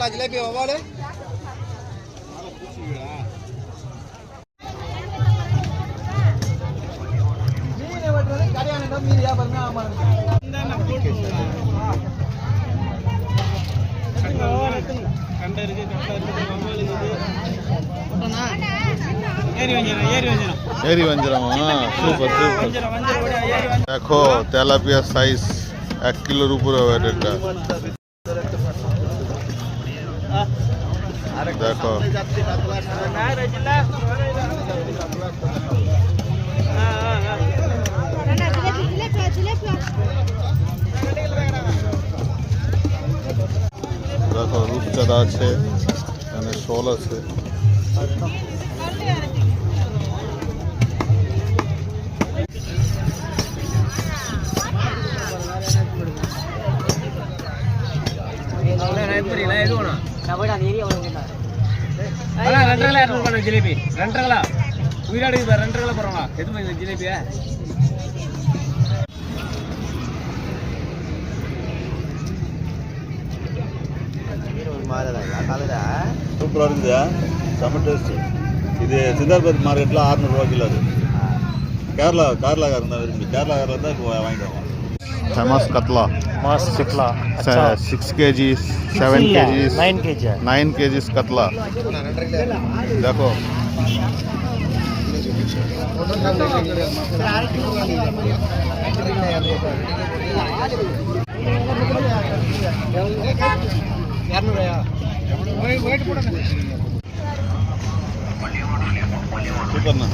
जिलेबी बाबा एरी वंजरम super super देखो तेलापिया size 1 किलोर ऊपर वेटेटा देखो देखो रूपचदा है અને શોલ છે जिलेबी ரெண்டரங்களா உயிராடு ரெண்டரங்களா போறோமா எது ஜிலேபியா சூப்பராக இருக்குதா செம்ம டேஸ்ட்டு இது சிந்தார்பேட் மார்க்கெட்டில் 600 ரூபா கிலோ அது கேரளாக்காரன் தான் விரும்பி கேரளாக்காரில் தான் இப்போ வாங்கிடுவாங்க फेमस कतला मास कतला 6 kgs 7 kgs 9 kgs कतला देखो सूपर ना